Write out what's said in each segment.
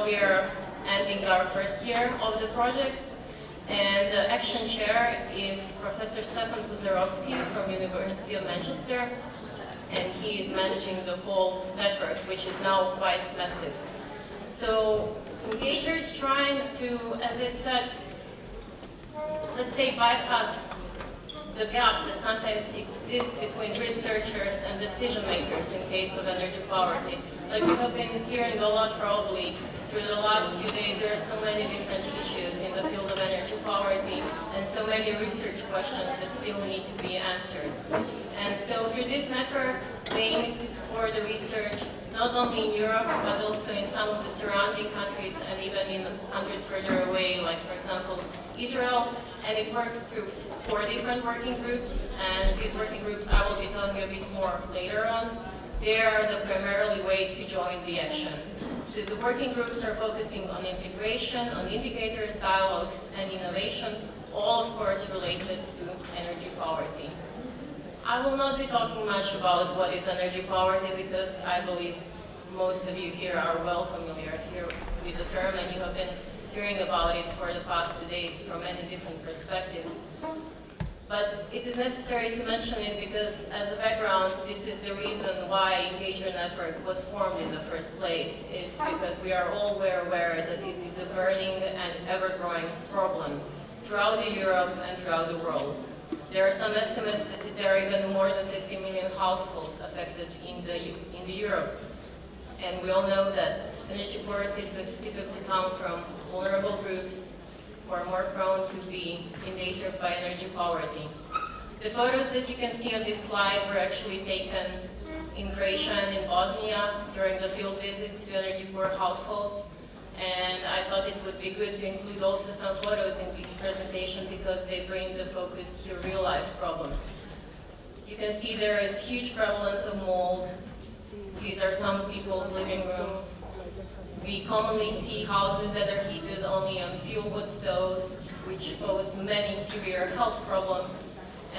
now we are ending our first year of the project, and the action chair is Professor Stefan Puzarovsky from University of Manchester, and he is managing the whole network, which is now quite massive. So Engager is trying to, as I said, let's say bypass the gap that sometimes exists between researchers and decision makers in case of energy poverty. Like you have been hearing a lot probably through the last few days, there are so many different issues in the field of energy poverty and so many research questions that still need to be answered. And so through this network, the aim is to support the research not only in Europe, but also in some of the surrounding countries and even in countries further away, like for example, Israel. And it works through 4 different working groups, and these working groups I will be telling you a bit more later on. They are the primarily way to join the action. So the working groups are focusing on integration, on indicators, dialogues, and innovation, all of course related to energy poverty. I will not be talking much about what is energy poverty because I believe most of you here are well familiar here with the term, and you have been hearing about it for the past 2 days from many different perspectives. But it is necessary to mention it because, as a background, this is the reason why Engager Network was formed in the first place. It's because we are all aware that it is a burning and ever-growing problem throughout Europe and throughout the world. There are some estimates that there are even more than 50 million households affected in Europe. And we all know that energy poverty typically come from vulnerable groups who are more prone to be endangered by energy poverty. The photos that you can see on this slide were actually taken in Croatia and in Bosnia during the field visits to energy poor households. And I thought it would be good to include also some photos in this presentation because they bring the focus to real life problems. You can see there is huge prevalence of mold. These are some people's living rooms. We commonly see houses that are heated only on fuel wood stoves, which pose many severe health problems,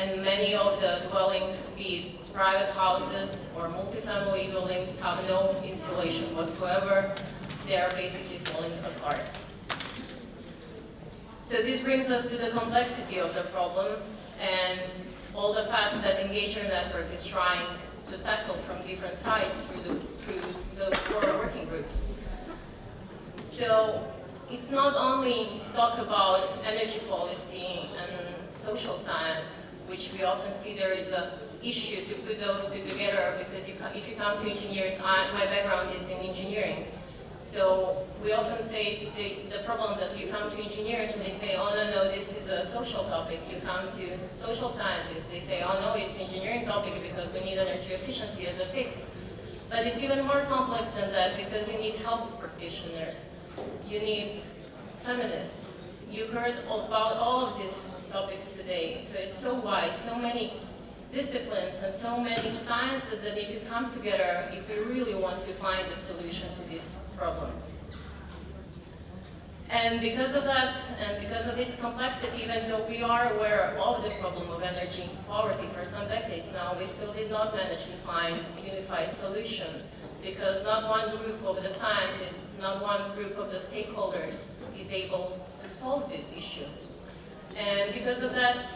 and many of the dwellings, be it private houses or multifamily buildings, have no insulation whatsoever. They are basically falling apart. So this brings us to the complexity of the problem and all the facts that Engager Network is trying to tackle from different sides through those 4 working groups. So it's not only talk about energy policy and social science, which we often see there is an issue to put those 2 together because if you come to engineers, my background is in engineering. So we often face the problem that you come to engineers and they say, oh no, this is a social topic. You come to social scientists, they say, oh no, it's engineering topic because we need energy efficiency as a fix. But it's even more complex than that because you need health practitioners. You need feminists. You heard about all of these topics today. So it's so wide, so many disciplines and so many sciences that need to come together if we really want to find a solution to this problem. And because of that, and because of its complexity, even though we are aware of the problem of energy poverty for some decades now, we still did not manage to find a unified solution. Because not one group of the scientists, not one group of the stakeholders is able to solve this issue. And because of that,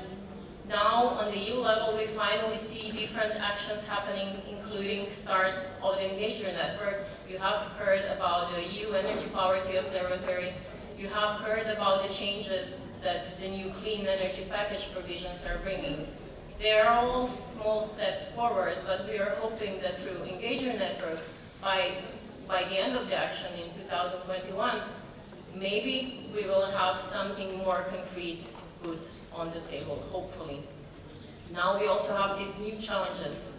now on the EU level, we finally see different actions happening, including start of the Engager Network. You have heard about the EU Energy Poverty Observatory. You have heard about the changes that the new clean energy package provisions are bringing. They are all small steps forward, but we are hoping that through Engager Network, by the end of the action in 2021, maybe we will have something more concrete put on the table, hopefully. Now we also have these new challenges.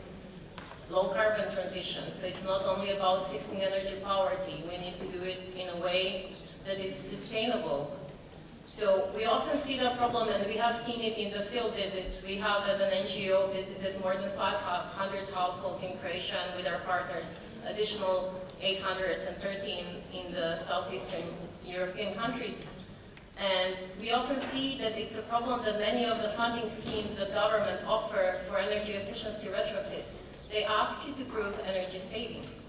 Low carbon transition, so it's not only about fixing energy poverty, we need to do it in a way that is sustainable. So we often see the problem, and we have seen it in the field visits. We have, as an NGO, visited more than 500 households in Croatia, and with our partners, additional 813 in the southeastern European countries. And we often see that it's a problem that many of the funding schemes that government offer for energy efficiency retrofits, they ask you to prove energy savings.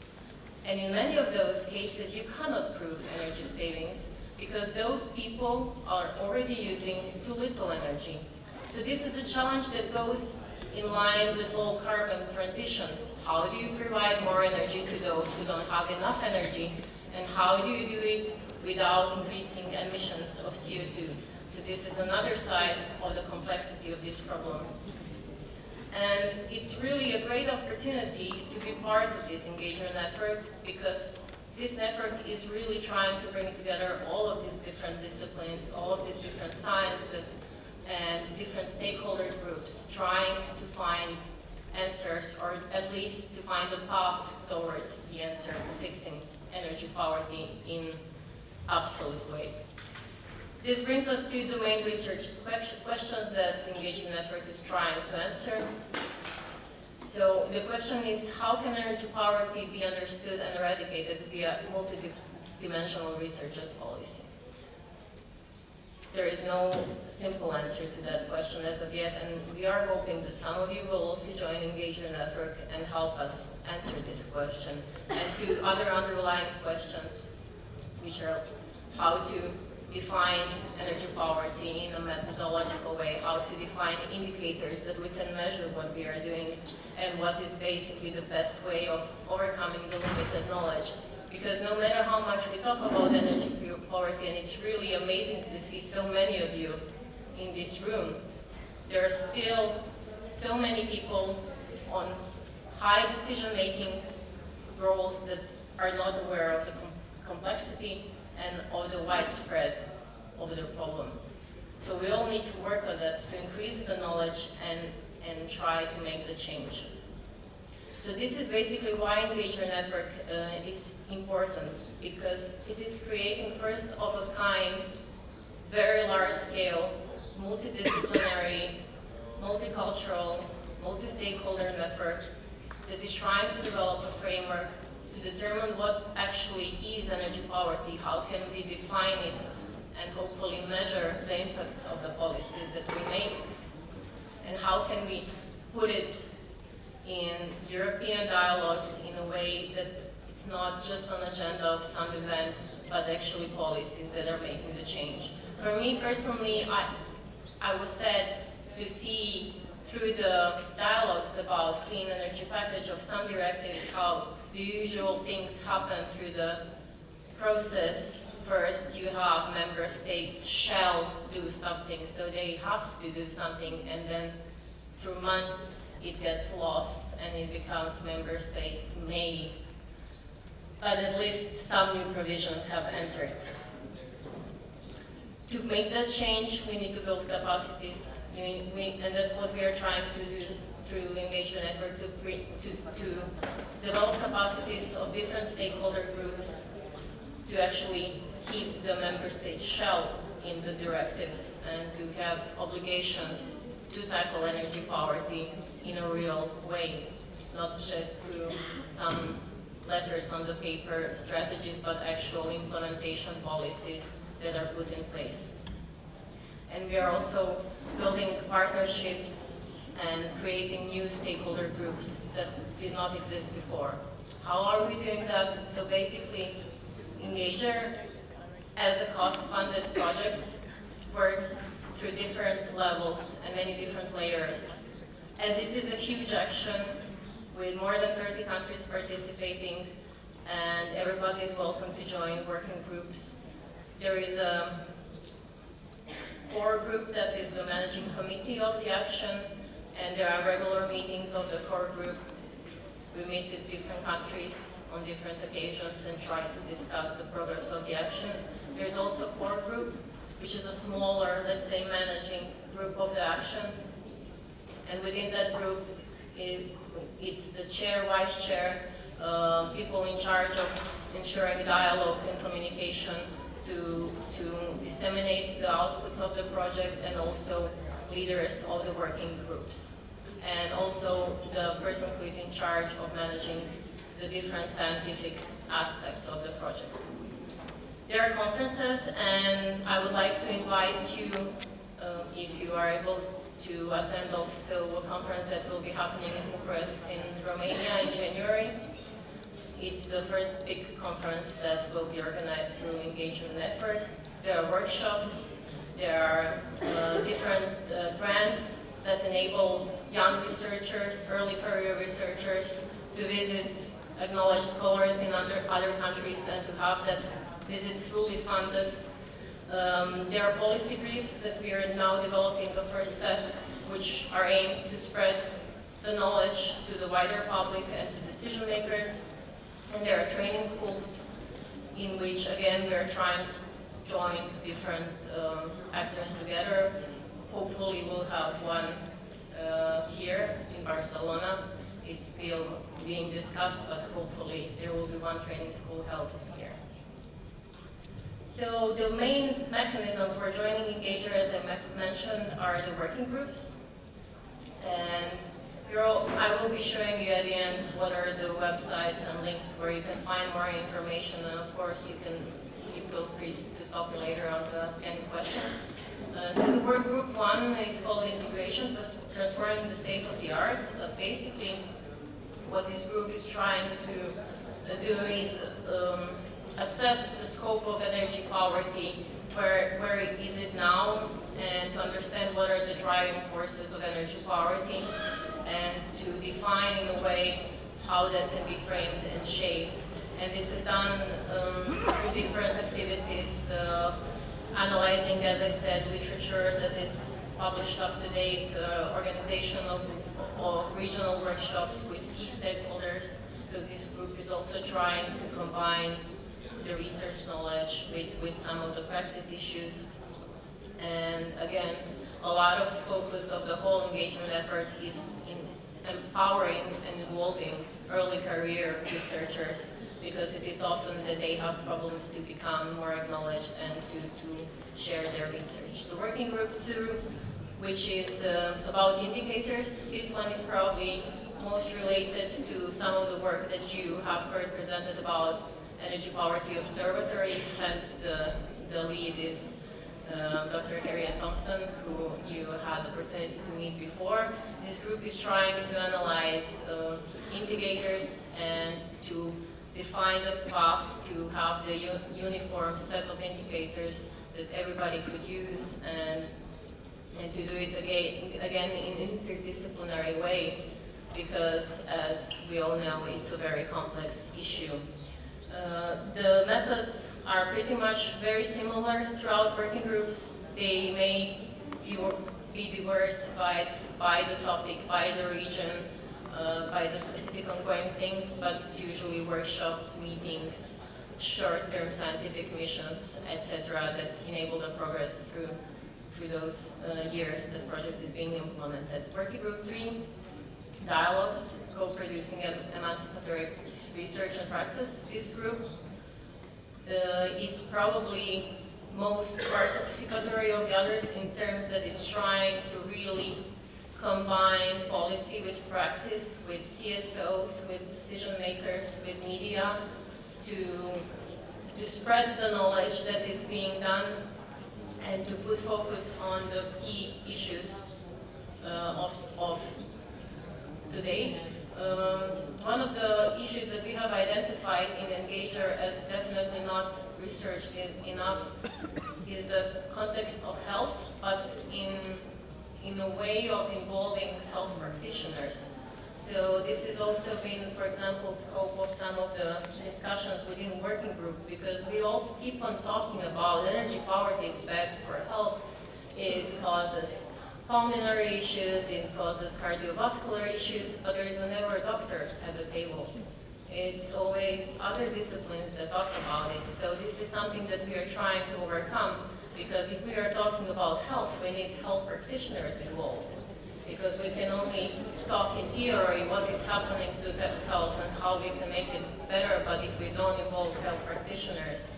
And in many of those cases, you cannot prove energy savings because those people are already using too little energy. So this is a challenge that goes in line with low carbon transition. How do you provide more energy to those who don't have enough energy? And how do you do it without increasing emissions of CO2? So this is another side of the complexity of this problem. And it's really a great opportunity to be part of this engagement network because this network is really trying to bring together all of these different disciplines, all of these different sciences, and different stakeholder groups trying to find answers, or at least to find a path towards the answer to fixing energy poverty in absolute way. This brings us to the main research questions that the engagement network is trying to answer. So the question is, how can energy poverty be understood and eradicated via multidimensional research as policy? There is no simple answer to that question as of yet, and we are hoping that some of you will also join the engagement network and help us answer this question, and to other underlying questions, which are how to define energy poverty in a methodological way, how to define indicators that we can measure what we are doing, and what is basically the best way of overcoming the limited knowledge. Because no matter how much we talk about energy poverty, and it's really amazing to see so many of you in this room, there are still so many people on high decision-making roles that are not aware of the complexity and of the widespread of the problem. So we all need to work on that to increase the knowledge and try to make the change. So this is basically why Engagement Network is important, because it is creating first of a kind, very large scale, multidisciplinary, multicultural, multi-stakeholder network that is trying to develop a framework to determine what actually is energy poverty, how can we define it, and hopefully measure the impacts of the policies that we make, and how can we put it in European dialogues in a way that it's not just an agenda of some event, but actually policies that are making the change. For me personally, I was sad to see through the dialogues about clean energy package of some directives how the usual things happen through the process. First, you have member states shall do something, so they have to do something, and then through months it gets lost and it becomes member states may. But at least some new provisions have entered. To make that change, we need to build capacities, and that's what we are trying to do through the Engagement Network, to develop capacities of different stakeholder groups to actually keep the member states shall in the directives and to have obligations to tackle energy poverty in a real way, not just through some letters on the paper strategies, but actual implementation policies that are put in place. And we are also building partnerships and creating new stakeholder groups that did not exist before. How are we doing that? So basically, Engager, as a cost-funded project, works through different levels and many different layers. As it is a huge action with more than 30 countries participating, and everybody is welcome to join working groups. There is a core group that is the managing committee of the action, and there are regular meetings of the core group. We meet in different countries on different occasions and try to discuss the progress of the action. There's also a core group, which is a smaller, let's say, managing group of the action. And within that group, it's the chair, vice chair, people in charge of ensuring dialogue and communication to disseminate the outputs of the project, and also leaders of the working groups. And also the person who is in charge of managing the different scientific aspects of the project. There are conferences, and I would like to invite you, if you are able to attend also a conference that will be happening in Bucharest in Romania in January. It's the first big conference that will be organized through Engagement Network. There are workshops, there are different grants that enable young researchers, early career researchers to visit acknowledged scholars in other countries and to have that visit fully funded. There are policy briefs that we are now developing the first set, which are aimed to spread the knowledge to the wider public and to decision makers. And there are training schools in which, again, we are trying to join different actors together. Hopefully we'll have one here in Barcelona. It's still being discussed, but hopefully there will be one training school held here. So the main mechanism for joining Engager, as I mentioned, are the working groups. And I will be showing you at the end what are the websites and links where you can find more information. And of course, you feel free to stop me later on to ask any questions. So the work group 1 is called Integration, Transforming the State of the Art. Basically, what this group is trying to do is assess the scope of energy poverty, where is it now, and to understand what are the driving forces of energy poverty, and to define in a way how that can be framed and shaped. And this is done through different activities, analyzing, as I said, literature that is published up to date, organization of regional workshops with key stakeholders. So this group is also trying to combine the research knowledge with some of the practice issues. And again, a lot of focus of the whole engagement effort is in empowering and involving early career researchers, because it is often that they have problems to become more acknowledged and to share their research. The working group 2, which is about indicators, this one is probably most related to some of the work that you have heard presented about Energy Poverty Observatory. Hence the lead is Dr. Harriet Thompson, who you had the opportunity to meet before. This group is trying to analyze indicators and to define the path to have the uniform set of indicators that everybody could use, and to do it again in an interdisciplinary way, because as we all know, it's a very complex issue. The methods are pretty much very similar throughout working groups. They may be diversified by the topic, by the region, by the specific ongoing things, but it's usually workshops, meetings, short-term scientific missions, etc., that enable the progress through those years the project is being implemented. Working Group 3, dialogues, co-producing emancipatory research and practice. This group is probably most participatory of the others in terms that it's trying to really combine policy with practice, with CSOs, with decision makers, with media, to spread the knowledge that is being done and to put focus on the key issues of today. One of the issues that we have identified in Engager as definitely not researched enough is the context of health, but in a way of involving health practitioners. So this has also been, for example, scope of some of the discussions within working group, because we all keep on talking about energy poverty is bad for health. It causes pulmonary issues, it causes cardiovascular issues, but there is never a doctor at the table. It's always other disciplines that talk about it. So this is something that we are trying to overcome, because if we are talking about health, we need health practitioners involved. Because we can only talk in theory what is happening to that health and how we can make it better, but if we don't involve health practitioners,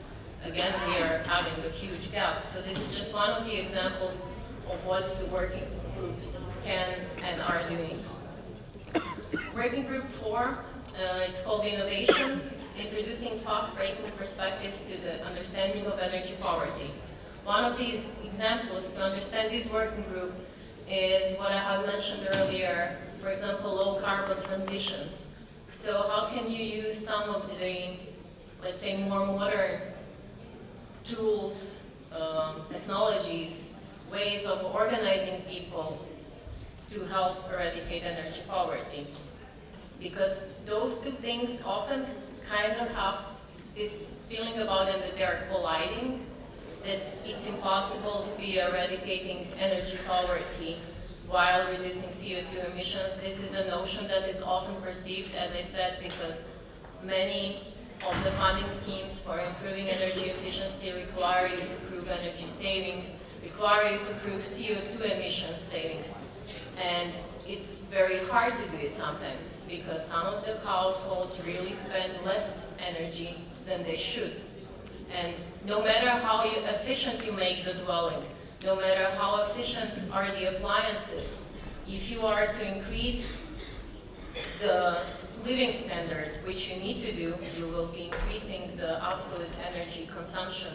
again, we are having a huge gap. So this is just one of the examples of what the working groups can and are doing. Working Group 4, it's called Innovation, introducing path-breaking perspectives to the understanding of energy poverty. One of these examples to understand this working group is what I had mentioned earlier, for example, low carbon transitions. So how can you use some of the, let's say, more modern tools, technologies, ways of organizing people to help eradicate energy poverty? Because those two things often kind of have this feeling about them that they are colliding, that it's impossible to be eradicating energy poverty while reducing CO2 emissions. This is a notion that is often perceived, as I said, because many of the funding schemes for improving energy efficiency require you to prove energy savings, require you to prove CO2 emissions savings. And it's very hard to do it sometimes, because some of the households really spend less energy than they should. And no matter how efficient you make the dwelling, no matter how efficient are the appliances, if you are to increase the living standard, which you need to do, you will be increasing the absolute energy consumption.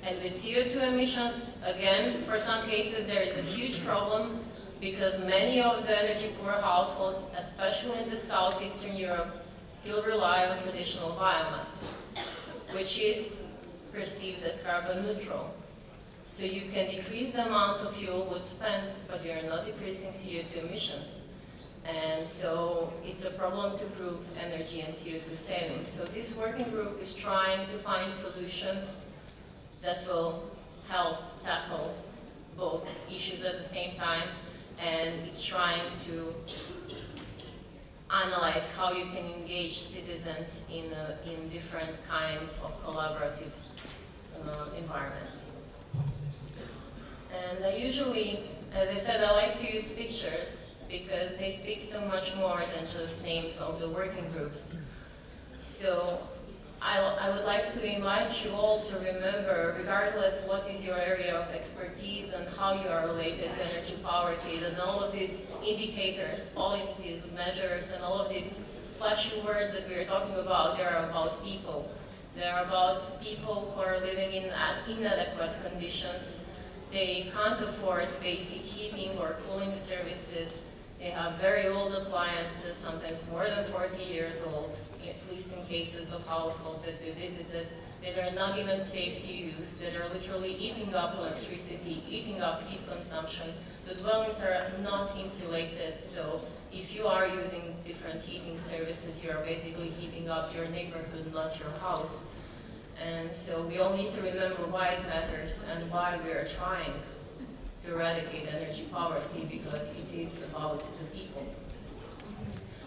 And with CO2 emissions, again, for some cases there is a huge problem, because many of the energy poor households, especially in the southeastern Europe, still rely on traditional biomass, which is perceived as carbon neutral. So you can decrease the amount of fuel wood spent, but you're not decreasing CO2 emissions. And so it's a problem to prove energy and CO2 savings. So this working group is trying to find solutions that will help tackle both issues at the same time, and it's trying to analyze how you can engage citizens in different kinds of collaborative environments. And I usually, as I said, I like to use pictures because they speak so much more than just names of the working groups. So I would like to invite you all to remember, regardless what is your area of expertise and how you are related to energy poverty, that all of these indicators, policies, measures, and all of these flashy words that we are talking about, they are about people. They are about people who are living in inadequate conditions. They can't afford basic heating or cooling services. They have very old appliances, sometimes more than 40 years old, at least in cases of households that we visited, that are not even safe to use, that are literally eating up electricity, eating up heat consumption. The dwellings are not insulated, so if you are using different heating services, you are basically heating up your neighborhood, not your house. And so we all need to remember why it matters and why we are trying to eradicate energy poverty, because it is about the people.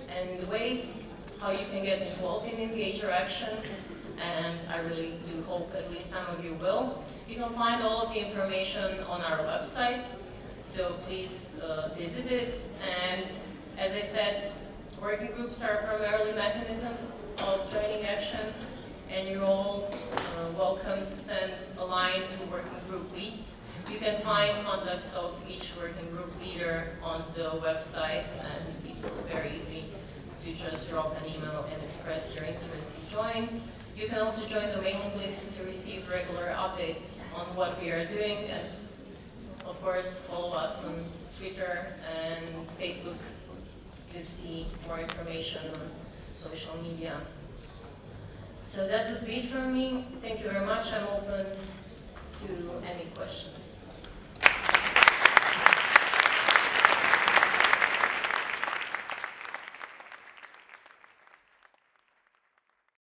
And the ways how you can get involved in Engager Action, and I really do hope at least some of you will. You can find all of the information on our website, so please visit it. And as I said, working groups are primarily mechanisms of joining action, and you're all welcome to send a line to working group leads. You can find contacts of each working group leader on the website, and it's very easy to just drop an email and express your interest to join. You can also join the mailing list to receive regular updates on what we are doing, and of course follow us on Twitter and Facebook to see more information on social media. So that would be it from me. Thank you very much. I'm open to any questions.